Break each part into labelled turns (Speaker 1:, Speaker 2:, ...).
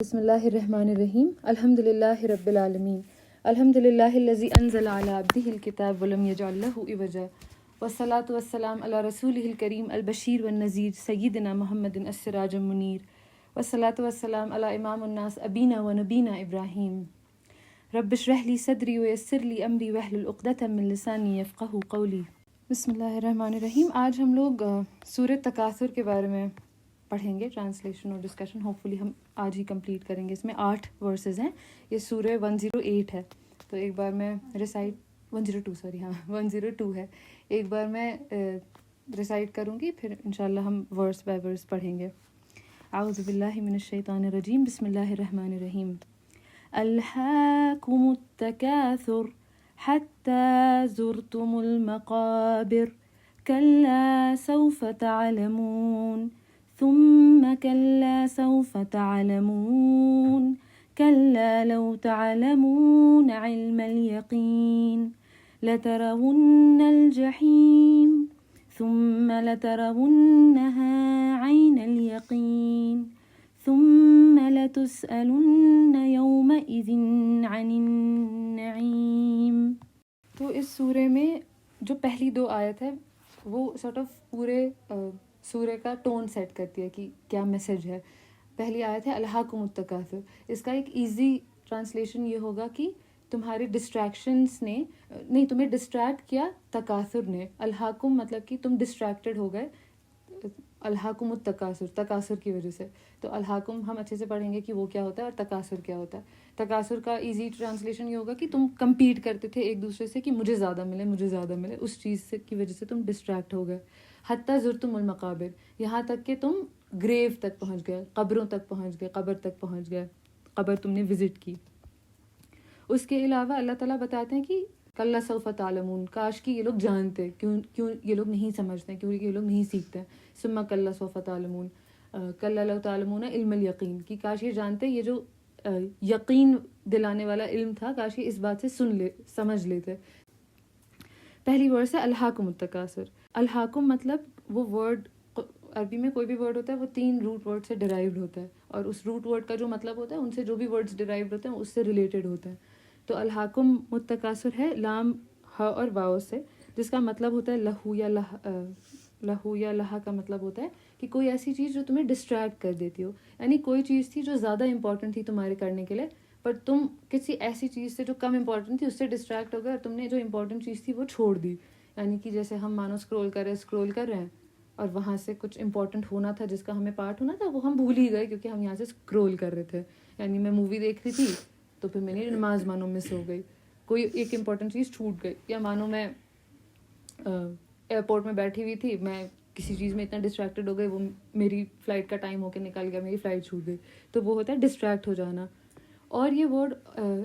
Speaker 1: بسم اللہ الرحمن الرحیم الحمد للہ رب العالمین الحمد للہ الذی انزل علی عبدہ الکتاب ولم یجعل لہ عوجا والصلاۃ والسلام علی رسولہ الکریم البشیر والنذیر سیدنا محمد السراج المنیر والصلاۃ والسلام علی امام الناس ابینا و نبینا ابراہیم رب اشرح لی صدری ویسر لی امری واحلل عقدۃ من لسانی یفقہوا قولی۔ بسم اللہ الرحمن الرحیم۔ آج ہم لوگ سورۃ تکاثر کے بارے میں پڑھیں گے، ٹرانسلیشن اور ڈسکشن ہوپ فلی ہم آج ہی کمپلیٹ کریں گے۔ اس میں 8 ورسز ہیں، یہ سورہ 108 ہے، تو ایک بار میں ریسائٹ 102 ہے، ایک بار میں ریسائٹ کروں گی، پھر انشاءاللہ ہم ورس بائی ورس پڑھیں گے۔ اعوذ باللہ من الشیطان الرجیم، بسم اللہ الرحمن الرحیم۔ الہاکم التکاثر حتی زرتم المقابر کلا سوف تعلمون ثم كلا سوف تعلمون كلا لو تعلمون علم اليقين لترون الجحيم ثم لترونها عين اليقين ثم لتسألن يومئذ عن النعيم۔ تو اس سورے میں جو پہلی 2 آیت ہے وہ سارٹ آف پورے سورہ کا ٹون سیٹ کرتی ہے کہ کیا میسج ہے۔ پہلی آیت ہے الہاکم التکاثر، اس کا ایک ایزی ٹرانسلیشن یہ ہوگا کہ تمہارے ڈسٹریکشنس نے نہیں، تمہیں ڈسٹریکٹ کیا تکاثر نے۔ الہاکم مطلب کہ تم ڈسٹریکٹڈ ہو گئے، الہاکم التکاثر تکاثر کی وجہ سے۔ تو الہاکم ہم اچھے سے پڑھیں گے کہ وہ کیا ہوتا ہے اور تکاثر کیا ہوتا ہے۔ تکاثر کا ایزی ٹرانسلیشن یہ ہوگا کہ تم کمپیٹ کرتے تھے ایک دوسرے سے کہ مجھے زیادہ ملے، اس چیز سے کی وجہ سے تم ڈسٹریکٹ ہو گئے۔ حتی زرتم المقابر، یہاں تک کہ تم گریو تک پہنچ گئے، قبروں تک پہنچ گئے، قبر تک پہنچ گئے، قبر تم نے وزٹ کی۔ اس کے علاوہ اللہ تعالیٰ بتاتے ہیں کہ کلا سوف تعلمون، کاش کہ یہ لوگ جانتے، کیوں یہ لوگ نہیں سمجھتے، کیوں یہ لوگ نہیں سیکھتے۔ ثم کلا سوف تعلمون کلا لو تعلمون علم الیقین، کہ کاش یہ جانتے، یہ جو یقین دلانے والا علم تھا، کاش یہ اس بات سے سمجھ لیتے۔ پہلی ورڈ ہے الہاکم التکاثر۔ الہاکم مطلب وہ ورڈ، عربی میں کوئی بھی ورڈ ہوتا ہے وہ 3 روٹ ورڈ سے ڈرائیوڈ ہوتا ہے، اور اس روٹ ورڈ کا جو مطلب ہوتا ہے ان سے جو بھی ورڈز ڈرائیوڈ ہوتے ہیں اس سے ریلیٹڈ ہوتے ہیں۔ تو الہاکم التکاثر ہے لام ہ اور واو سے، جس کا مطلب ہوتا ہے لہو یا لہا کا مطلب ہوتا ہے کہ کوئی ایسی چیز جو تمہیں ڈسٹریکٹ کر دیتی ہو، یعنی کوئی چیز تھی جو زیادہ امپورٹنٹ تھی تمہارے کرنے کے لیے، پر تم کسی ایسی چیز سے جو کم امپورٹنٹ تھی اس سے ڈسٹریکٹ ہو گئے اور تم نے جو امپورٹنٹ چیز تھی وہ چھوڑ دی۔ یعنی کہ جیسے ہم مانو اسکرول کر رہے ہیں اور وہاں سے کچھ امپورٹنٹ ہونا تھا جس کا ہمیں پارٹ ہونا تھا، وہ ہم بھول ہی گئے کیونکہ ہم یہاں سے اسکرول کر رہے تھے۔ یعنی میں مووی دیکھ رہی تھی تو پھر میری نماز مانو مس ہو گئی، کوئی ایک امپورٹنٹ چیز چھوٹ گئی، یا مانو میں ایئرپورٹ میں بیٹھی ہوئی تھی، میں کسی چیز میں اتنا ڈسٹریکٹڈ ہو گئی، وہ میری فلائٹ کا ٹائم ہو کے نکل گیا، میری فلائٹ چھوٹ گئی، تو وہ ہوتا ہے ڈسٹریکٹ ہو جانا۔ اور یہ ورڈ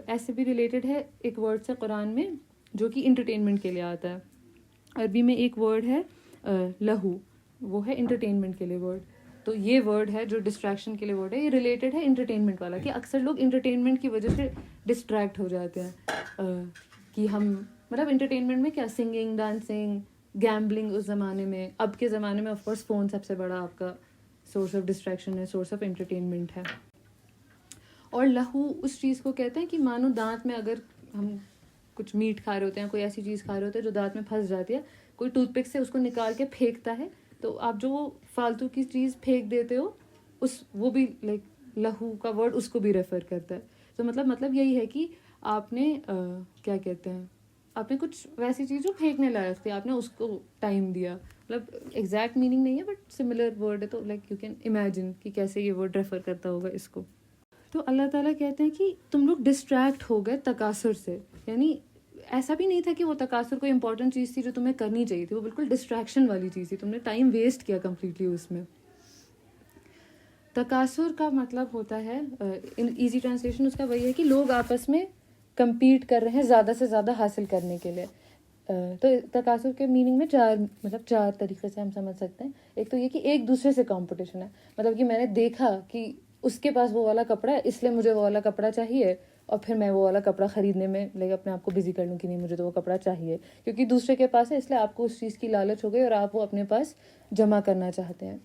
Speaker 1: ایسے بھی ریلیٹڈ ہے ایک ورڈ سے قرآن میں جو کہ انٹرٹینمنٹ کے لیے آتا ہے۔ عربی میں ایک ورڈ ہے لہو، وہ ہے انٹرٹینمنٹ کے لیے ورڈ۔ تو یہ ورڈ ہے جو ڈسٹریکشن کے لیے ورڈ ہے، یہ ریلیٹڈ ہے انٹرٹینمنٹ والا، کہ اکثر لوگ انٹرٹینمنٹ کی وجہ سے ڈسٹریکٹ ہو جاتے ہیں، کہ ہم مطلب انٹرٹینمنٹ میں کیا، سنگنگ، ڈانسنگ، گیمبلنگ اس زمانے میں، اب کے زمانے میں آف کورس فون سب سے بڑا آپ کا سورس آف ڈسٹریکشن ہے، سورس آف انٹرٹینمنٹ ہے۔ اور لہو اس چیز کو کہتے ہیں کہ مانو دانت میں اگر ہم کچھ میٹ کھا رہے ہوتے ہیں، کوئی ایسی چیز کھا رہے ہوتے ہیں جو دانت میں پھنس جاتی ہے، کوئی ٹوتھ پک سے اس کو نکال کے پھینکتا ہے، تو آپ جو وہ فالتو کی چیز پھینک دیتے ہو، وہ بھی لائک لہو کا ورڈ اس کو بھی ریفر کرتا ہے۔ تو مطلب یہی ہے کہ آپ نے کیا کہتے ہیں، آپ نے کچھ ویسی چیز جو پھینکنے لائق تھی، آپ نے اس کو ٹائم دیا، مطلب ایگزیکٹ میننگ نہیں ہے بٹ سملر ورڈ ہے، تو لائک یو کین امیجن کہ کیسے یہ ورڈ ریفر کرتا ہوگا اس کو۔ تو اللہ تعالیٰ کہتے ہیں کہ تم لوگ ڈسٹریکٹ ہو گئے تکاثر سے، یعنی ایسا بھی نہیں تھا کہ وہ تکاثر کوئی امپورٹنٹ چیز تھی جو تمہیں کرنی چاہیے تھی، وہ بالکل ڈسٹریکشن والی چیز تھی، تم نے ٹائم ویسٹ کیا کمپلیٹلی اس میں۔ تکاثر کا مطلب ہوتا ہے، ایزی ٹرانسلیشن اس کا وہی ہے کہ لوگ آپس میں کمپیٹ کر رہے ہیں زیادہ سے زیادہ حاصل کرنے کے لیے۔ تو تکاثر کے میننگ میں 4 طریقے سے ہم سمجھ سکتے ہیں۔ ایک تو یہ کہ ایک دوسرے سے کمپٹیشن ہے، مطلب کہ میں نے دیکھا کہ اس کے پاس وہ والا کپڑا ہے، اس لیے مجھے وہ والا کپڑا چاہیے، اور پھر میں وہ والا کپڑا خریدنے میں اپنے آپ کو بزی کر لوں کہ نہیں مجھے تو وہ کپڑا چاہیے، کیونکہ دوسرے کے پاس ہے اس لیے آپ کو اس چیز کی لالچ ہو گئی اور آپ وہ اپنے پاس جمع کرنا چاہتے ہیں۔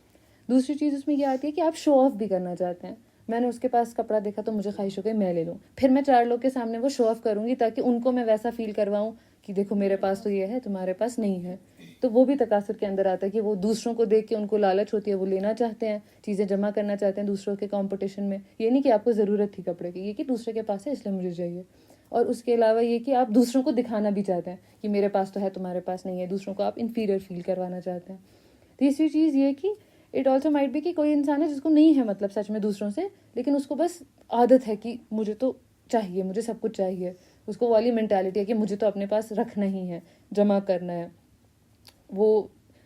Speaker 1: دوسری چیز اس میں یہ آتی ہے کہ آپ شو آف بھی کرنا چاہتے ہیں، میں نے اس کے پاس کپڑا دیکھا تو مجھے خواہش ہو گئی میں لے لوں, پھر میں 4 لوگ کے سامنے وہ شو آف کروں گی تاکہ ان کو میں ویسا فیل کرواؤں کہ دیکھو میرے پاس تو یہ ہے, تمہارے پاس نہیں ہے. تو وہ بھی تکاثر کے اندر آتا ہے کہ وہ دوسروں کو دیکھ کے ان کو لالچ ہوتی ہے, وہ لینا چاہتے ہیں, چیزیں جمع کرنا چاہتے ہیں دوسروں کے کمپٹیشن میں. یہ نہیں کہ آپ کو ضرورت تھی کپڑے کی, یہ کہ دوسرے کے پاس ہے اس لیے مجھے چاہیے. اور اس کے علاوہ یہ کہ آپ دوسروں کو دکھانا بھی چاہتے ہیں کہ میرے پاس تو ہے تمہارے پاس نہیں ہے, دوسروں کو آپ انفیریئر فیل کروانا چاہتے ہیں. تیسری چیز یہ کہ اٹ آلسو مائٹ بی کہ کوئی انسان ہے جس کو نہیں ہے مطلب سچ میں دوسروں سے, لیکن اس کو بس عادت ہے کہ مجھے تو چاہیے, مجھے سب کچھ چاہیے. اس کو والی مینٹالٹی ہے کہ مجھے تو اپنے پاس رکھنا ہی ہے, جمع کرنا ہے. وہ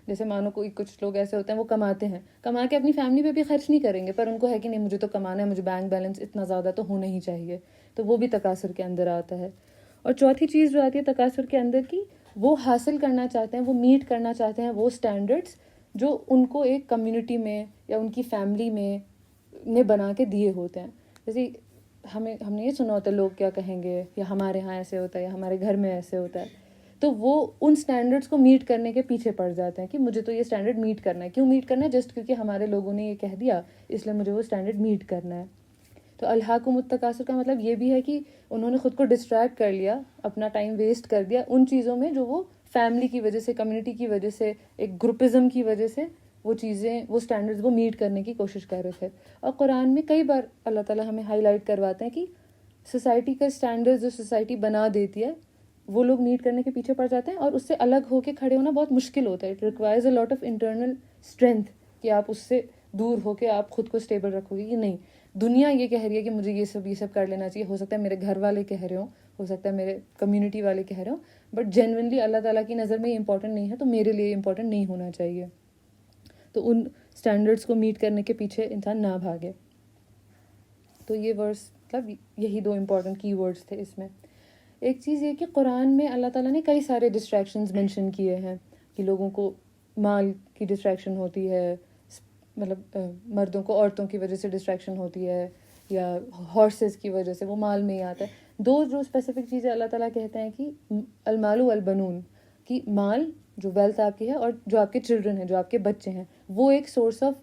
Speaker 1: جیسے مانو کوئی کچھ لوگ ایسے ہوتے ہیں وہ کماتے ہیں, کما کے اپنی فیملی پہ بھی خرچ نہیں کریں گے, پر ان کو ہے کہ نہیں مجھے تو کمانا ہے, مجھے بینک بیلنس اتنا زیادہ تو ہونا ہی چاہیے. تو وہ بھی تکاثر کے اندر آتا ہے. اور چوتھی چیز جو آتی ہے تکاثر کے اندر کی, وہ حاصل کرنا چاہتے ہیں, وہ میٹ کرنا چاہتے ہیں وہ اسٹینڈرڈس جو ان کو ایک کمیونٹی میں یا ان کی فیملی میں نے بنا کے دیے ہوتے ہیں. جیسے ہم نے یہ سنا ہوتا ہے لوگ کیا کہیں گے, یا ہمارے ہاں ایسے ہوتا ہے, یا ہمارے گھر میں ایسے ہوتا ہے. تو وہ ان سٹینڈرڈس کو میٹ کرنے کے پیچھے پڑ جاتے ہیں کہ مجھے تو یہ سٹینڈرڈ میٹ کرنا ہے. کیوں میٹ کرنا ہے؟ جسٹ کیونکہ ہمارے لوگوں نے یہ کہہ دیا اس لیے مجھے وہ سٹینڈرڈ میٹ کرنا ہے. تو الہاکم التکاثر کا مطلب یہ بھی ہے کہ انہوں نے خود کو ڈسٹریکٹ کر لیا, اپنا ٹائم ویسٹ کر دیا ان چیزوں میں جو وہ فیملی کی وجہ سے, کمیونٹی کی وجہ سے, ایک گروپزم کی وجہ سے وہ چیزیں, وہ سٹینڈرڈز کو میٹ کرنے کی کوشش کر رہے تھے. اور قرآن میں کئی بار اللہ تعالیٰ ہمیں ہائی لائٹ کرواتے ہیں کہ سوسائٹی کا سٹینڈرڈ جو سوسائٹی بنا دیتی ہے وہ لوگ میٹ کرنے کے پیچھے پڑ جاتے ہیں, اور اس سے الگ ہو کے کھڑے ہونا بہت مشکل ہوتا ہے. It requires a lot of internal strength کہ آپ اس سے دور ہو کے آپ خود کو اسٹیبل رکھو گے کہ نہیں دنیا یہ کہہ رہی ہے کہ مجھے یہ سب کر لینا چاہیے. ہو سکتا ہے میرے گھر والے کہہ رہے ہوں, ہو سکتا ہے میرے کمیونٹی والے کہہ رہے ہوں, بٹ جینوینلی اللہ تعالیٰ کی نظر میں یہ امپورٹنٹ نہیں ہے, تو میرے لیے امپورٹنٹ نہیں ہونا چاہیے. تو ان اسٹینڈرڈس کو میٹ کرنے کے پیچھے انسان نہ بھاگے. تو یہ ورڈس مطلب یہی 2 امپورٹنٹ کی ورڈس تھے اس میں. ایک چیز یہ کہ قرآن میں اللہ تعالیٰ نے کئی سارے ڈسٹریکشنز مینشن کیے ہیں کہ لوگوں کو مال کی ڈسٹریکشن ہوتی ہے, مطلب مردوں کو عورتوں کی وجہ سے ڈسٹریکشن ہوتی ہے, یا ہارسز کی وجہ سے, وہ مال میں ہی آتا ہے. 2 جو اسپیسیفک چیزیں اللہ تعالیٰ کہتے ہیں کہ المال والبنون, کہ مال جو ویلتھ آپ کی ہے اور جو آپ کے چلڈرن ہیں, جو آپ کے بچے ہیں, وہ ایک سورس آف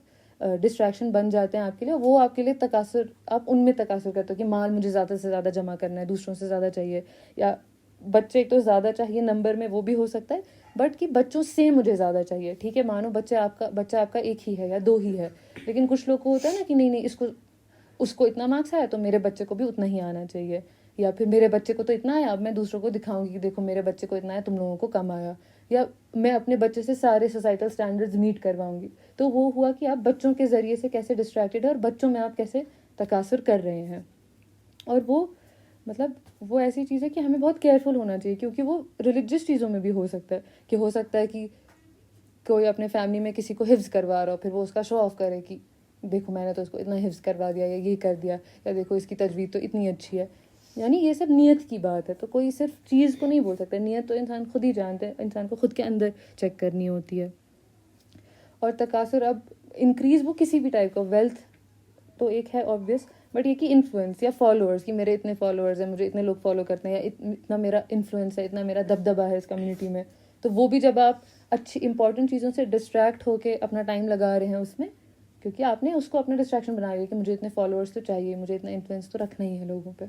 Speaker 1: ڈسٹریکشن بن جاتے ہیں آپ کے لیے. وہ آپ کے لیے تکاثر, آپ ان میں تکاثر کرتے ہو کہ مال مجھے زیادہ سے زیادہ جمع کرنا ہے, دوسروں سے زیادہ چاہیے, یا بچے ایک تو زیادہ چاہیے نمبر میں, وہ بھی ہو سکتا ہے, بٹ کہ بچوں سے مجھے زیادہ چاہیے. ٹھیک ہے مانو بچہ آپ کا ایک ہی ہے یا 2 ہی ہے, لیکن کچھ لوگ کو ہوتا ہے نا کہ نہیں اس کو اتنا مارکس آیا تو میرے بچے کو بھی اتنا ہی آنا چاہیے, یا پھر میرے بچے کو تو اتنا آیا اب میں دوسروں کو دکھاؤں گی کہ دیکھو میرے بچے کو اتنا ہے, تم لوگوں کو کم آیا, یا میں اپنے بچے سے سارے سوسائٹل سٹینڈرڈز میٹ کرواؤں گی. تو وہ ہوا کہ آپ بچوں کے ذریعے سے کیسے ڈسٹریکٹیڈ ہے اور بچوں میں آپ کیسے تکاثر کر رہے ہیں. اور وہ مطلب وہ ایسی چیز ہے کہ ہمیں بہت کیئرفل ہونا چاہیے, کیونکہ وہ ریلیجیس چیزوں میں بھی ہو سکتا ہے کہ ہو سکتا ہے کہ کوئی اپنے فیملی میں کسی کو حفظ کروا رہا ہو, پھر وہ اس کا شو آف کرے کہ دیکھو میں نے تو اس کو اتنا حفظ کروا دیا, یا یہ کر دیا, یا دیکھو اس کی تجوید تو اتنی اچھی ہے. یعنی یہ سب نیت کی بات ہے, تو کوئی صرف چیز کو نہیں بول سکتا. نیت تو انسان خود ہی جانتا ہے, انسان کو خود کے اندر چیک کرنی ہوتی ہے. اور تکاثر اب انکریز وہ کسی بھی ٹائپ کا, ویلتھ تو ایک ہے آبویس, بٹ یہ کہ انفلوئنس یا فالوورس, کہ میرے اتنے فالوورز ہیں, مجھے اتنے لوگ فالو کرتے ہیں, یا اتنا میرا انفلوئنس ہے, اتنا میرا دبدبہ ہے اس کمیونٹی میں. تو وہ بھی جب آپ اچھی امپورٹنٹ چیزوں سے ڈسٹریکٹ ہو کے اپنا ٹائم لگا رہے ہیں اس میں, کیونکہ آپ نے اس کو اپنا ڈسٹریکشن بنا لیا کہ مجھے اتنے فالوورس تو چاہیے, مجھے اتنا انفلوئنس تو رکھنا ہی ہے لوگوں پہ.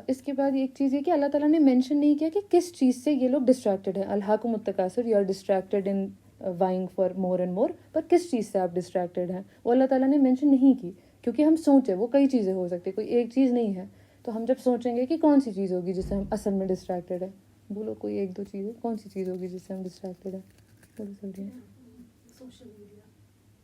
Speaker 1: اس کے بعد ایک چیز یہ کہ اللہ تعالیٰ نے مینشن نہیں کیا کہ کس چیز سے یہ لوگ ڈسٹریکٹیڈ ہیں. الہاکم التکاثر, you are distracted in vying for more and more, پر کس چیز سے آپ ڈسٹریکٹیڈ ہیں وہ اللہ تعالیٰ نے مینشن نہیں کی, کیونکہ ہم سوچیں وہ کئی چیزیں ہو سکتی, کوئی ایک چیز نہیں ہے. تو ہم جب سوچیں گے کہ کون سی چیز ہوگی جس سے ہم اصل میں ڈسٹریکٹیڈ ہیں, بولو کوئی 1-2 چیزیں, کون سی چیز ہوگی جس سے ہم ڈسٹریکٹیڈ ہیں, بولو جلدی.
Speaker 2: سوشل میڈیا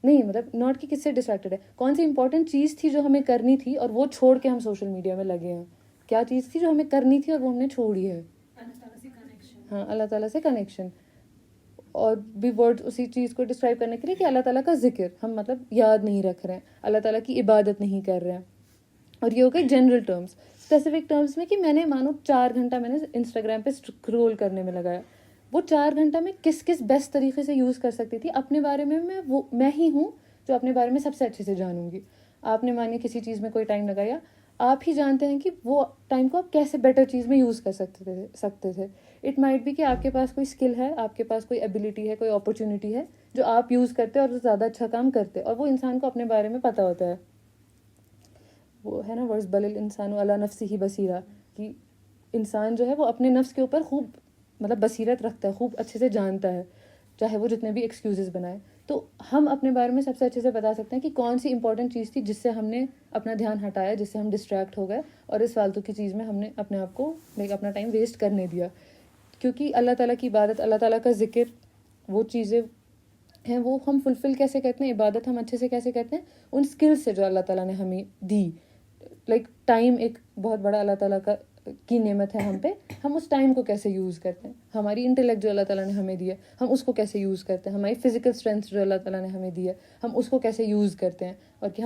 Speaker 1: نہیں, مطلب ناٹ کہ کس سے ڈسٹریکٹیڈ ہے, کون سی امپورٹنٹ چیز تھی جو ہمیں کرنی تھی اور وہ چھوڑ کے ہم سوشل میڈیا میں لگے ہیں. کیا چیز تھی جو ہمیں کرنی تھی اور وہ ہم نے چھوڑی ہے؟
Speaker 2: اللہ تعالیٰ سے کنیکشن.
Speaker 1: ہاں, اللہ تعالیٰ سے کنیکشن. اور بھی ورڈ اسی چیز کو ڈسکرائب کرنے کے لیے کہ اللہ تعالیٰ کا ذکر ہم مطلب یاد نہیں رکھ رہے ہیں, اللہ تعالیٰ کی عبادت نہیں کر رہے ہیں. اور یہ ہو گئی جنرل ٹرمز. اسپیسیفک ٹرمز میں کہ میں نے مانو 4 گھنٹہ میں نے انسٹاگرام پہ اسکرول کرنے میں لگایا, وہ 4 گھنٹہ میں کس بیسٹ طریقے سے یوز کر سکتی تھی اپنے بارے میں, میں ہی ہوں جو اپنے بارے میں سب سے اچھے سے جانوں گی. آپ نے مانیے کسی چیز میں کوئی ٹائم لگایا, آپ ہی جانتے ہیں کہ وہ ٹائم کو آپ کیسے بیٹر چیز میں یوز کر سکتے تھے. اٹ مائٹ بی کہ آپ کے پاس کوئی اسکل ہے, آپ کے پاس کوئی ایبلٹی ہے, کوئی اپرچونیٹی ہے جو آپ یوز کرتے اور زیادہ اچھا کام کرتے, اور وہ انسان کو اپنے بارے میں پتہ ہوتا ہے. وہ ہے نا ورز بل الانسان علی نفسہ بصیرہ, کہ انسان جو ہے وہ اپنے نفس کے اوپر خوب مطلب بصیرت رکھتا ہے, خوب اچھے سے جانتا ہے, چاہے وہ جتنے بھی ایکسکیوزز بنائے. تو ہم اپنے بارے میں سب سے اچھے سے بتا سکتے ہیں کہ کون سی امپورٹنٹ چیز تھی جس سے ہم نے اپنا دھیان ہٹایا, جس سے ہم ڈسٹریکٹ ہو گئے, اور اس فالتو کی چیز میں ہم نے اپنے آپ کو اپنا ٹائم ویسٹ کرنے دیا. کیونکہ اللہ تعالیٰ کی عبادت, اللہ تعالیٰ کا ذکر, وہ چیزیں ہیں وہ ہم فلفل کیسے کرتے ہیں, عبادت ہم اچھے سے کیسے کرتے ہیں ان اسکلز سے جو اللہ تعالیٰ نے ہمیں دی. لائک ٹائم ایک بہت بڑا اللہ تعالیٰ کی نعمت ہے ہم پہ, ہم اس ٹائم کو کیسے یوز کرتے ہیں. ہماری انٹلیکٹ جو اللہ تعالیٰ نے ہمیں دی ہے ہم اس کو کیسے یوز کرتے ہیں. ہماری فزیکل اسٹرینتھ جو اللہ تعالیٰ نے ہمیں دی ہے ہم اس کو کیسے یوز کرتے ہیں, اور کہ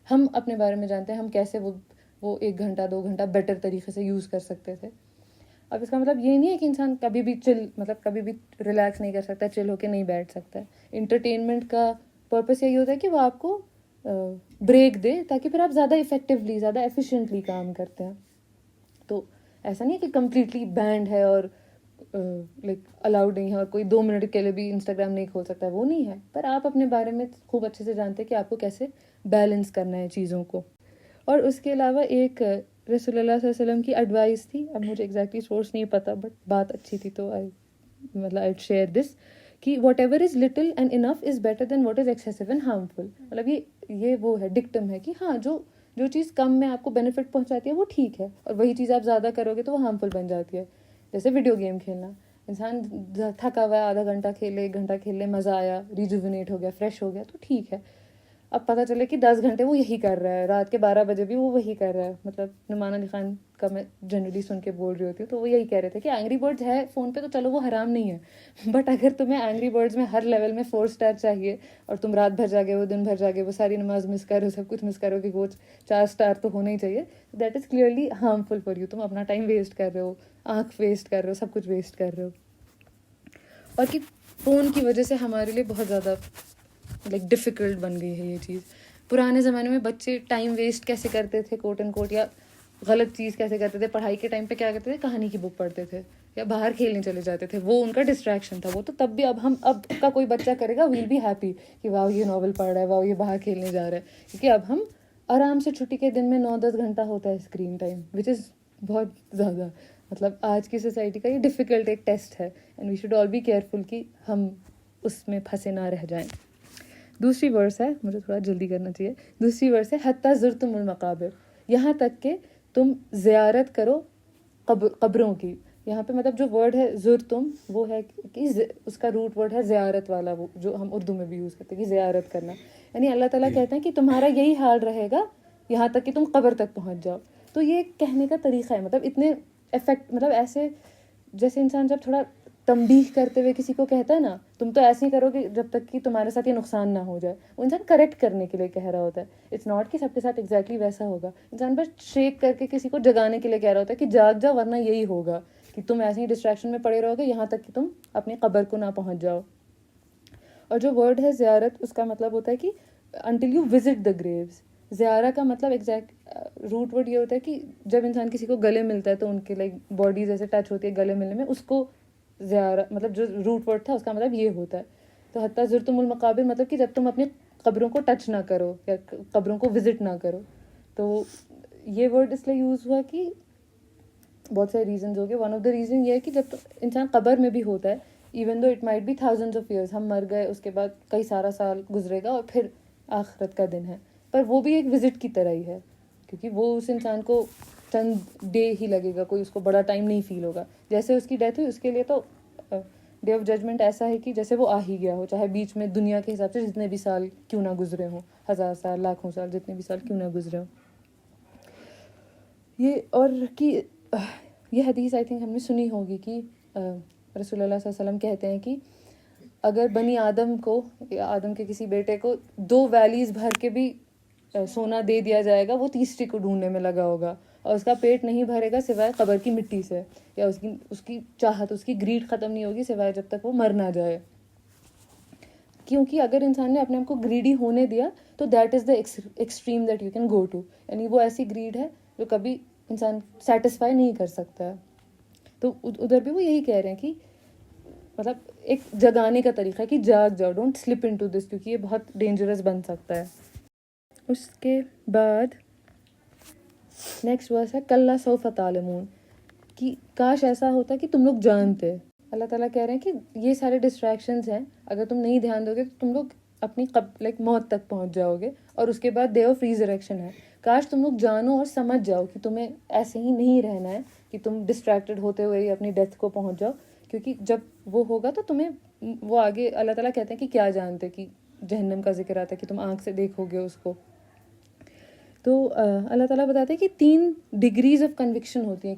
Speaker 1: ہم اپنے بارے میں جانتے ہیں ہم کیسے وہ 1 گھنٹہ 2 گھنٹہ بیٹر طریقے سے یوز کر سکتے تھے. اب اس کا مطلب یہ نہیں ہے کہ انسان کبھی بھی کبھی بھی ریلیکس نہیں کر سکتا, چل ہو کے نہیں بیٹھ سکتا ہے. انٹرٹینمنٹ کا پرپس یہی ہوتا ہے کہ وہ آپ کو بریک دے تاکہ پھر آپ زیادہ افیکٹولی, زیادہ ایفیشینٹلی کام کرتے ہیں. تو ایسا نہیں ہے کہ کمپلیٹلی بینڈ ہے اور لائک الاؤڈ نہیں ہے اور کوئی 2 منٹ کے لیے بھی انسٹاگرام نہیں کھول سکتا ہے, وہ نہیں ہے. پر آپ اپنے بارے میں خوب اچھے سے جانتے ہیں کہ آپ کو کیسے بیلنس کرنا ہے چیزوں کو. اور اس کے علاوہ ایک رسول اللہ صلی اللہ علیہ وسلم کی ایڈوائس تھی, اب مجھے ایگزیکٹلی سورس نہیں پتہ بٹ بات اچھی تھی تو آئی شیئر دس, کہ what ever is little and enough is better than what is excessive and harmful. مطلب یہ وہ ہے ڈکٹم ہے کہ ہاں جو چیز کم میں آپ کو بینیفٹ پہنچاتی ہے وہ ٹھیک ہے, اور وہی چیز آپ زیادہ کرو گے تو وہ ہارمفل بن جاتی ہے. جیسے ویڈیو گیم کھیلنا, انسان تھکا ہوا ہے, آدھا گھنٹہ کھیل لے, 1 گھنٹہ کھیل لے, مزہ آیا, ریجوونیٹ ہو گیا, فریش ہو گیا تو ٹھیک ہے. اب پتہ چلے کہ 10 گھنٹے وہ یہی کر رہا ہے, رات کے 12 بجے بھی وہ وہی کر رہا ہے. مطلب نعمان علی خان کا میں جنرلی سن کے بول رہی ہوتی ہوں تو وہ یہی کہہ رہے تھے کہ اینگری برڈز ہے فون پہ تو چلو وہ حرام نہیں ہے, بٹ اگر تمہیں اینگری برڈز میں ہر لیول میں 4 اسٹار چاہیے اور تم رات بھر جاگے, وہ دن بھر جاگے, وہ ساری نماز مس کرو, سب کچھ مس کرو کہ وہ 4 اسٹار تو ہونا ہی چاہیے, that is clearly harmful for you. تم اپنا ٹائم ویسٹ کر رہے ہو, آنکھ ویسٹ کر رہے ہو, سب کچھ ویسٹ کر رہے ہو. اور کہ فون کی وجہ سے ہمارے لیے بہت زیادہ لائک ڈیفیکلٹ بن گئی ہے یہ چیز. پرانے زمانے میں بچے ٹائم ویسٹ کیسے کرتے تھے, کوٹ اینڈ کوٹ, یا غلط چیز کیسے کرتے تھے, پڑھائی کے ٹائم پہ کیا کرتے تھے, کہانی کی بک پڑھتے تھے یا باہر کھیلنے چلے جاتے تھے, وہ ان کا ڈسٹریکشن تھا. وہ تو تب بھی اب کا کوئی بچہ کرے گا ویل بی ہیپی کہ واؤ یہ ناول پڑھ رہا ہے, واؤ یہ باہر کھیلنے جا رہا ہے, کیونکہ اب ہم آرام سے چھٹی کے دن میں 9-10 گھنٹہ ہوتا ہے اسکرین ٹائم, وچ از بہت زیادہ. مطلب آج کی سوسائٹی کا یہ ڈیفیکلٹ ایک ٹیسٹ ہے, and we should all be careful کہ ہم اس میں پھنسے نہ رہ جائیں. دوسری ورس ہے, مجھے تھوڑا جلدی کرنا چاہیے, دوسری ورس ہے حتیٰ زرتم المقابر, یہاں تک کہ تم زیارت کرو قبروں کی. یہاں پہ مطلب جو ورڈ ہے زرتم وہ ہے کہ اس کا روٹ ورڈ ہے زیارت والا, وہ جو ہم اردو میں بھی یوز کرتے ہیں کہ زیارت کرنا. یعنی اللہ تعالیٰ کہتے ہیں کہ تمہارا یہی حال رہے گا یہاں تک کہ تم قبر تک پہنچ جاؤ. تو یہ کہنے کا طریقہ ہے, مطلب اتنے افیکٹ, مطلب ایسے جیسے انسان جب تھوڑا تنبیہ کرتے ہوئے کسی کو کہتا ہے نا تم تو ایسے ہی کرو گے جب تک کہ تمہارے ساتھ یہ نقصان نہ ہو جائے, وہ انسان کریکٹ کرنے کے لیے کہہ رہا ہوتا ہے. اٹس ناٹ کہ سب کے ساتھ ایگزیکٹلی ویسا ہوگا, انسان بس شیک کر کے کسی کو جگانے کے لیے کہہ رہا ہوتا ہے کہ جاگ جاؤ ورنہ یہی ہوگا کہ تم ایسے ہی ڈسٹریکشن میں پڑے رہو گے یہاں تک کہ تم اپنی قبر کو نہ پہنچ جاؤ. اور جو ورڈ ہے زیارت, اس کا مطلب ہوتا ہے کہ until you visit the graves. زیارہ کا مطلب ایگزیکٹ روٹ ورڈ یہ ہوتا ہے کہ جب انسان کسی کو گلے ملتا ہے تو ان کے لائک باڈیز ایسے ٹچ ہوتی ہے گلے ملنے میں, اس کو زیارہ مطلب جو روٹ ورڈ تھا اس کا مطلب یہ ہوتا ہے. تو حتیٰ زرتم المقابر مطلب کہ جب تم اپنی قبروں کو ٹچ نہ کرو یا قبروں کو وزٹ نہ کرو. تو یہ ورڈ اس لیے یوز ہوا کہ بہت سارے ریزنز ہو گئے. ون آف دا ریزن یہ ہے کہ جب انسان قبر میں بھی ہوتا ہے, even though it might be thousands of years, ہم مر گئے اس کے بعد کئی سارا سال گزرے گا اور پھر آخرت کا دن ہے, پر وہ بھی ایک وزٹ کی طرح ہی ہے کیونکہ وہ اس انسان کو چند ڈے ہی لگے گا, کوئی اس کو بڑا ٹائم نہیں فیل ہوگا. جیسے اس کی ڈیتھ ہوئی اس کے لیے تو ڈے آف ججمنٹ ایسا ہے کہ جیسے وہ آ ہی گیا ہو, چاہے بیچ میں دنیا کے حساب سے جتنے بھی سال کیوں نہ گزرے ہوں, 1000 سال, لاکھوں سال, جتنے بھی سال کیوں نہ گزرے ہوں. یہ اور کہ یہ حدیث آئی تھنک ہم نے سنی ہوگی کہ رسول اللہ صلی اللہ علیہ وسلم کہتے ہیں کہ اگر بنی آدم کو, آدم کے کسی بیٹے کو 2 ویلیز بھر کے بھی سونا دے دیا جائے گا, وہ تیسری کو ڈھونڈنے میں لگا ہوگا اور اس کا پیٹ نہیں بھرے گا سوائے قبر کی مٹی سے, یا اس کی چاہت, اس کی گریڈ ختم نہیں ہوگی سوائے جب تک وہ مر نہ جائے. کیونکہ اگر انسان نے اپنے آپ کو گریڈی ہونے دیا تو that is the extreme that you can go to, یعنی وہ ایسی گریڈ ہے جو کبھی انسان سیٹسفائی نہیں کر سکتا ہے. تو ادھر بھی وہ یہی کہہ رہے ہیں کہ مطلب ایک جگانے کا طریقہ ہے کہ جاگ جاؤ, don't slip into this, کیونکہ یہ بہت ڈینجرس بن سکتا ہے. اس کے بعد نیکسٹ ورس ہے کلا سوف تعلمون, کہ کاش ایسا ہوتا کہ تم لوگ جانتے. اللہ تعالیٰ کہہ رہے ہیں کہ یہ سارے ڈسٹریکشنز ہیں, اگر تم نہیں دھیان دو گے تو تم لوگ اپنی موت تک پہنچ جاؤ گے, اور اس کے بعد ڈے آف ریزریکشن ہے. کاش تم لوگ جانو اور سمجھ جاؤ کہ تمہیں ایسے ہی نہیں رہنا ہے کہ تم ڈسٹریکٹڈ ہوتے ہوئے ہی اپنی ڈیتھ کو پہنچ جاؤ, کیونکہ جب وہ ہوگا تو تمہیں وہ آگے اللہ تعالیٰ کہتے ہیں کہ کیا جانتے, کہ جہنم کا ذکر آتا ہے کہ تم آنکھ سے دیکھو گے اس کو. تو اللہ تعالیٰ بتاتے ہیں کہ 3 ڈگریز آف کنوکشن ہوتی ہیں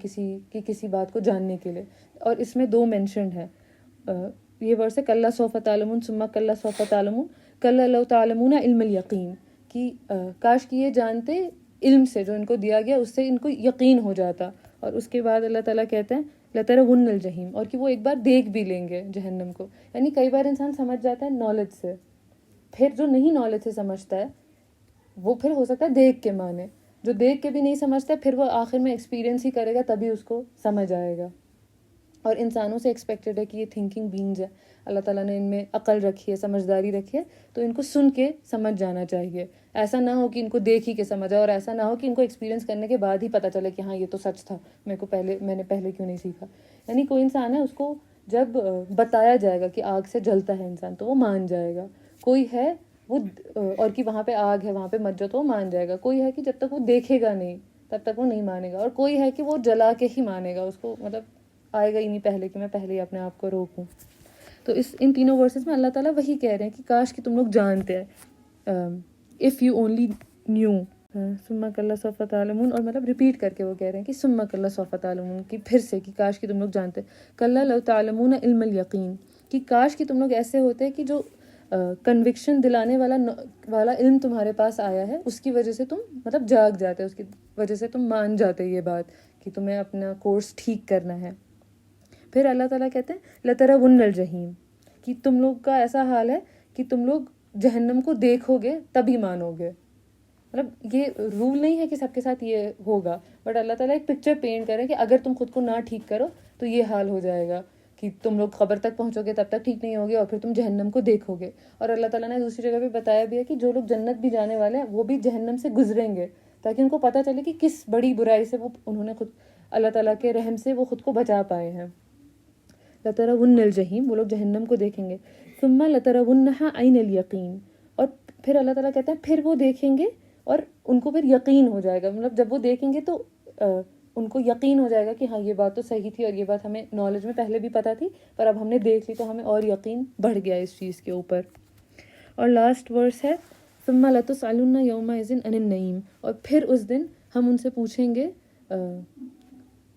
Speaker 1: کسی بات کو جاننے کے لیے, اور اس میں 2 مینشنڈ ہیں. یہ ورس ہے کلا سوف تعلمون ثم کلا سوف تعلمون کلا لو تعلمون علم الیقین, کہ کاش کہ یہ جانتے علم سے جو ان کو دیا گیا اس سے ان کو یقین ہو جاتا. اور اس کے بعد اللہ تعالیٰ کہتے ہیں لترون الجحیم, اور کہ وہ ایک بار دیکھ بھی لیں گے جہنم کو. یعنی کئی بار انسان سمجھ جاتا ہے نالج سے, پھر جو نہیں نالج سے سمجھتا ہے وہ پھر ہو سکتا ہے دیکھ کے مانے, جو دیکھ کے بھی نہیں سمجھتا پھر وہ آخر میں ایکسپیرینس ہی کرے گا تبھی اس کو سمجھ آئے گا. اور انسانوں سے ایکسپیکٹڈ ہے کہ یہ تھنکنگ بینگز ہے, اللہ تعالیٰ نے ان میں عقل رکھی ہے, سمجھداری رکھی ہے, تو ان کو سن کے سمجھ جانا چاہیے. ایسا نہ ہو کہ ان کو دیکھ ہی کے سمجھا, اور ایسا نہ ہو کہ ان کو ایکسپیرینس کرنے کے بعد ہی پتہ چلے کہ ہاں یہ تو سچ تھا, میں نے پہلے کیوں نہیں سیکھا. یعنی کوئی انسان ہے اس کو جب بتایا جائے گا کہ آگ سے جلتا ہے انسان تو وہ مان جائے گا. کوئی ہے وہ اور کہ وہاں پہ آگ ہے وہاں پہ مت جاؤ تو وہ مان جائے گا. کوئی ہے کہ جب تک وہ دیکھے گا نہیں تب تک وہ نہیں مانے گا. اور کوئی ہے کہ وہ جلا کے ہی مانے گا, اس کو مطلب آئے گا ہی نہیں پہلے کہ میں پہلے ہی اپنے آپ کو روکوں. تو ان تینوں ورسز میں اللہ تعالیٰ وہی کہہ رہے ہیں کہ کاش کہ تم لوگ جانتے ہیں, اف یو اونلی نیو. ثم کلا سوف تعلمون, اور مطلب ریپیٹ کر کے وہ کہہ رہے ہیں کہ ثم کلا سوف تعلمون, کہ پھر سے کہ کاش کہ تم لوگ جانتے. کلا لو تعلمون علم الیقین, کہ کاش کہ تم لوگ ایسے ہوتے کہ جو کنوکشن دلانے والا علم تمہارے پاس آیا ہے اس کی وجہ سے تم مطلب جاگ جاتے, اس کی وجہ سے تم مان جاتے یہ بات کہ تمہیں اپنا کورس ٹھیک کرنا ہے. پھر اللہ تعالیٰ کہتے ہیں لترون الجحیم, کہ تم لوگ کا ایسا حال ہے کہ تم لوگ جہنم کو دیکھو گے تبھی مانو گے. مطلب یہ رول نہیں ہے کہ سب کے ساتھ یہ ہوگا, بٹ اللہ تعالیٰ ایک پکچر پینٹ کرے کہ اگر تم خود کو نہ ٹھیک کرو تو یہ حال ہو جائے گا کہ تم لوگ قبر تک پہنچو گے تب تک ٹھیک نہیں ہوگے, اور پھر تم جہنم کو دیکھو گے. اور اللہ تعالیٰ نے دوسری جگہ پہ بتایا بھی ہے کہ جو لوگ جنت بھی جانے والے ہیں وہ بھی جہنم سے گزریں گے, تاکہ ان کو پتہ چلے کہ کس بڑی برائی سے انہوں نے خود اللہ تعالیٰ کے رحم سے وہ خود کو بچا پائے ہیں. لترون الجحیم, وہ لوگ جہنم کو دیکھیں گے. ثم لترونها عین الیقین, اور پھر اللہ تعالیٰ کہتا ہے پھر وہ دیکھیں گے اور ان کو پھر یقین ہو جائے گا. مطلب جب وہ دیکھیں گے تو ان کو یقین ہو جائے گا کہ ہاں یہ بات تو صحیح تھی, اور یہ بات ہمیں نالج میں پہلے بھی پتہ تھی پر اب ہم نے دیکھ لی تو ہمیں اور یقین بڑھ گیا اس چیز کے اوپر. اور لاسٹ ورس ہے ثم لتسألن یومئذ عن النعیم, اور پھر اس دن ہم ان سے پوچھیں گے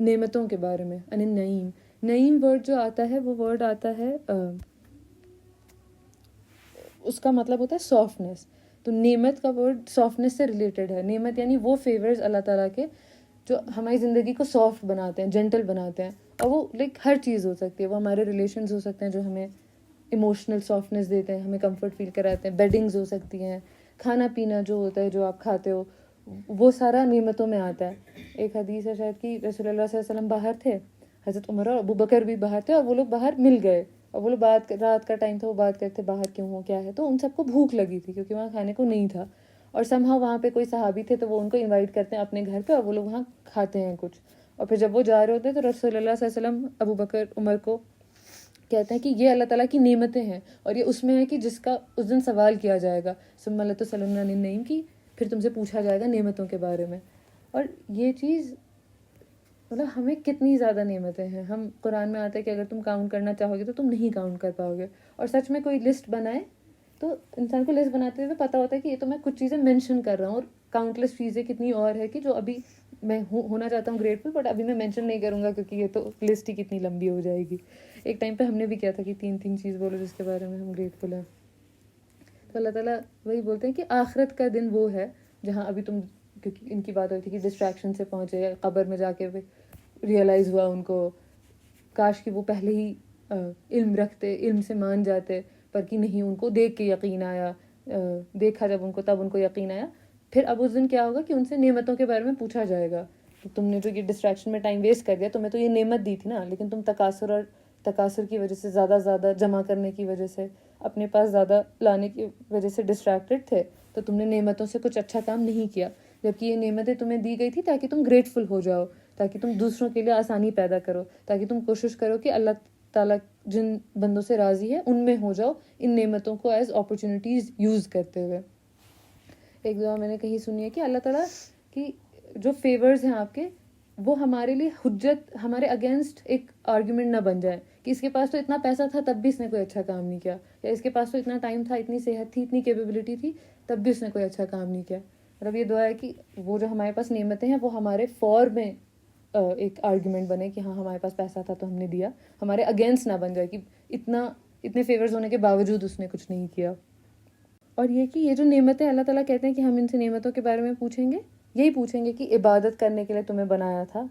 Speaker 1: نعمتوں کے بارے میں. عن النعیم, نعیم ورڈ جو آتا ہے وہ ورڈ آتا ہے اس کا مطلب ہوتا ہے سافٹنس. تو نعمت کا ورڈ سافٹنس سے ریلیٹڈ ہے. نعمت یعنی وہ فیورز اللہ تعالیٰ کے جو ہماری زندگی کو سافٹ بناتے ہیں, جینٹل بناتے ہیں. اور وہ ہر چیز ہو سکتی ہے, وہ ہمارے ریلیشنز ہو سکتے ہیں جو ہمیں ایموشنل سافٹنس دیتے ہیں, ہمیں کمفرٹ فیل کراتے ہیں. بیڈنگز ہو سکتی ہیں, کھانا پینا جو ہوتا ہے جو آپ کھاتے ہو وہ سارا نعمتوں میں آتا ہے. ایک حدیث ہے شاید کہ رسول اللہ صلی اللہ علیہ وسلم باہر تھے, حضرت عمر اور ابو بکر بھی باہر تھے, اور وہ لوگ باہر مل گئے, اور وہ لوگ رات کا ٹائم تھا, وہ بات کرتے باہر کیوں ہو کیا ہے. تو ان سب کو بھوک لگی تھی کیونکہ وہاں کھانے کو نہیں تھا, اور somehow وہاں پہ کوئی صحابی تھے تو وہ ان کو انوائٹ کرتے ہیں اپنے گھر پہ, اور وہ لوگ وہاں کھاتے ہیں کچھ. اور پھر جب وہ جا رہے ہوتے ہیں تو رسول اللہ صلی اللہ علیہ وسلم ابو بکر عمر کو کہتے ہیں کہ یہ اللہ تعالیٰ کی نعمتیں ہیں, اور یہ اس میں ہے کہ جس کا اس دن سوال کیا جائے گا. ثم لتسألن عن النعیم, کی پھر تم سے پوچھا جائے گا نعمتوں کے بارے میں. اور یہ چیز مطلب ہمیں کتنی زیادہ نعمتیں ہیں. ہم قرآن میں آتا ہے کہ اگر تم کاؤنٹ کرنا چاہو گے تو تم نہیں کاؤنٹ کر پاؤ گے. اور سچ میں کوئی لسٹ بنائے تو انسان کو لسٹ بناتے ہوئے پتہ ہوتا ہے کہ یہ تو میں کچھ چیزیں مینشن کر رہا ہوں, اور کاؤنٹلیس چیزیں کتنی اور ہے کہ جو ابھی میں ہونا چاہتا ہوں گریٹفل, بٹ ابھی میں مینشن نہیں کروں گا کیونکہ یہ تو لسٹ ہی کتنی لمبی ہو جائے گی. ایک ٹائم پہ ہم نے بھی کیا تھا کہ 3 چیز بولو جس کے بارے میں ہم گریٹفل ہیں. تو اللہ تعالیٰ وہی بولتے ہیں کہ آخرت کا دن وہ ہے جہاں ابھی تم, کیونکہ ان کی بات ہوئی تھی کہ ڈسٹریکشن سے پہنچے, قبر میں جا کے ریئلائز ہوا ان کو کاش کہ وہ پہلے ہی علم رکھتے, علم سے مان جاتے, پر کہ نہیں, ان کو دیکھ کے یقین آیا, دیکھا جب ان کو تب ان کو یقین آیا. پھر اب اس دن کیا ہوگا کہ ان سے نعمتوں کے بارے میں پوچھا جائے گا. تم نے جو یہ ڈسٹریکشن میں ٹائم ویسٹ کر دیا, تمہیں تو یہ نعمت دی تھی نا, لیکن تم تکاثر اور تکاثر کی وجہ سے زیادہ زیادہ جمع کرنے کی وجہ سے اپنے پاس زیادہ لانے کی وجہ سے ڈسٹریکٹڈ تھے تو تم نے نعمتوں سے کچھ اچھا کام نہیں کیا، جبکہ یہ نعمتیں تمہیں دی گئی تھی تاکہ تم گریٹفل ہو جاؤ، تاکہ تم دوسروں کے لیے آسانی پیدا کرو، تاکہ تم کوشش کرو کہ اللہ تعالیٰ جن بندوں سے راضی ہے ان میں ہو جاؤ، ان نعمتوں کو ایز اپرچونیٹیز یوز کرتے ہوئے۔ ایک دعا میں نے کہیں سنی ہے کہ اللہ تعالیٰ کی جو فیورز ہیں آپ کے وہ ہمارے لیے حجت، ہمارے اگینسٹ ایک آرگیومنٹ نہ بن جائے کہ اس کے پاس تو اتنا پیسہ تھا تب بھی اس نے کوئی اچھا کام نہیں کیا، یا اس کے پاس تو اتنا ٹائم تھا، اتنی صحت تھی، اتنی کیپیبلٹی تھی، تب بھی اس نے کوئی اچھا کام نہیں کیا۔ مطلب یہ دعا ہے کہ وہ جو ہمارے پاس نعمتیں ہیں وہ ہمارے فور میں ایک آرگیومنٹ بنے کہ ہاں ہمارے پاس پیسہ تھا تو ہم نے دیا، ہمارے اگینسٹ نہ بن جائے کہ اتنے فیورز ہونے کے باوجود اس نے کچھ نہیں کیا۔ اور یہ کہ یہ جو نعمتیں اللہ تعالیٰ کہتے ہیں کہ ہم ان سے نعمتوں کے بارے میں پوچھیں گے، یہی پوچھیں گے کہ عبادت کرنے کے لیے تمہیں بنایا تھا،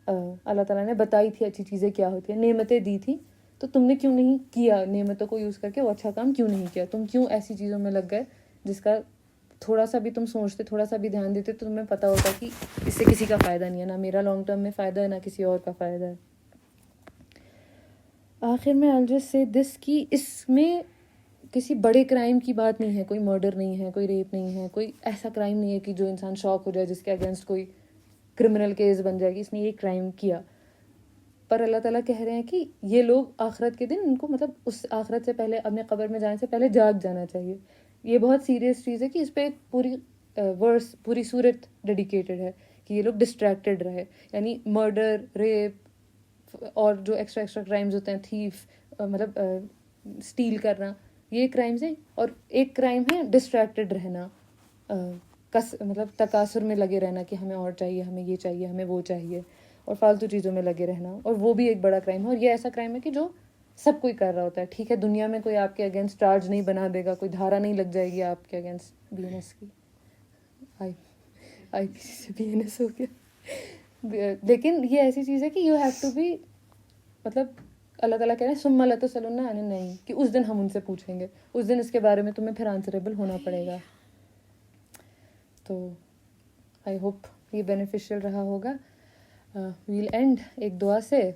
Speaker 1: اللہ تعالیٰ نے بتائی تھی اچھی چیزیں کیا ہوتی ہیں، نعمتیں دی تھی، تو تم نے کیوں نہیں کیا، نعمتوں کو یوز کر کے وہ اچھا کام کیوں نہیں کیا، تم کیوں ایسی چیزوں میں لگ گئے جس کا تھوڑا سا بھی تم سوچتے، تھوڑا سا بھی دھیان دیتے تو تمہیں پتہ ہوتا کہ اس سے کسی کا فائدہ نہیں ہے، نہ میرا لانگ ٹرم میں فائدہ ہے نہ کسی اور کا فائدہ ہے۔ آخر میں I'll just say this کہ اس میں کسی بڑے کرائم کی بات نہیں ہے، کوئی مرڈر نہیں ہے، کوئی ریپ نہیں ہے، کوئی ایسا کرائم نہیں ہے کہ جو انسان شاک ہو جائے، جس کے اگینسٹ کوئی کرمنل کیس بن جائے گی اس نے یہ کرائم کیا، پر اللہ تعالیٰ کہہ رہے ہیں کہ یہ لوگ آخرت کے دن ان کو مطلب اس آخرت سے پہلے اپنے قبر میں جانے سے پہلے جاگ جانا چاہیے۔ یہ بہت سیریس چیز ہے کہ اس پہ ایک پوری صورت ڈیڈیکیٹڈ ہے کہ یہ لوگ ڈسٹریکٹڈ رہے، یعنی مرڈر، ریپ اور جو ایکسٹرا کرائمز ہوتے ہیں، تھیف، مطلب اسٹیل کرنا، یہ کرائمز ہیں، اور ایک کرائم ہے ڈسٹریکٹڈ رہنا، مطلب تکاثر میں لگے رہنا کہ ہمیں اور چاہیے، ہمیں یہ چاہیے، ہمیں وہ چاہیے، اور فالتو چیزوں میں لگے رہنا، اور وہ بھی ایک بڑا کرائم ہے۔ اور یہ ایسا کرائم ہے کہ جو سب کوئی کر رہا ہوتا ہے۔ ٹھیک ہے دنیا میں کوئی آپ کے اگینسٹ چارج نہیں بنا دے گا، کوئی دھارا نہیں لگ جائے گی آپ کے اگینسٹ، BNS کی آئی کسی سے BNS ہو گیا، لیکن یہ ایسی چیز ہے کہ یو ہیو ٹو بی، مطلب اللہ تعالیٰ کہہ رہے ہیں ثم لتسألن عن النعیم، کہ اس دن ہم ان سے پوچھیں گے، اس دن اس کے بارے میں تمہیں پھر آنسریبل ہونا پڑے گا۔ تو آئی ہوپ یہ بینیفیشیل رہا ہوگا۔ ویل اینڈ ایک دعا سے،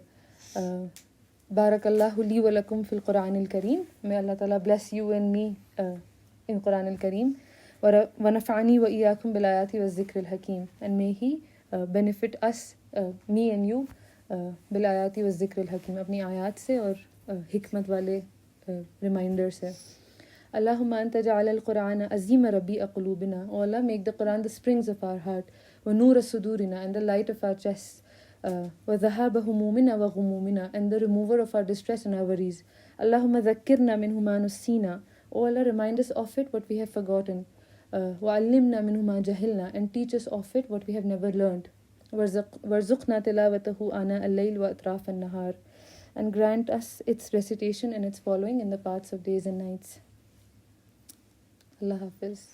Speaker 1: بارک اللہ لی ولکم فی القرآن الکریم، میں اللہ تعالیٰ bless you and me in قرآن الکریم، ونفعنی وإیاکم بالآیات والذکر الحکیم، and may he benefit us, me and you بالآیات والذکر الحکیم، اپنی آیات سے اور حکمت والے ریمائنڈر سے۔ اللہم انت جعل القرآن عظیم ربیع قلوبنا، او اللہ make the Quran the springs of our heart، ونور صدورنا and the light of our chests، وذہاب ہمومنا وغمومنا and the remover of our distress and our worries۔ اللہم ذکرنا منہ ما نسینا، او اللہ remind us of it what we have forgotten، وعلمنا منہ ما جہلنا and teach us of it what we have never learned، وارزقنا تلاوتہ آناء اللیل واطراف النہار and grant us its recitation and its following in the parts of days and nights۔ اللہ حافظ۔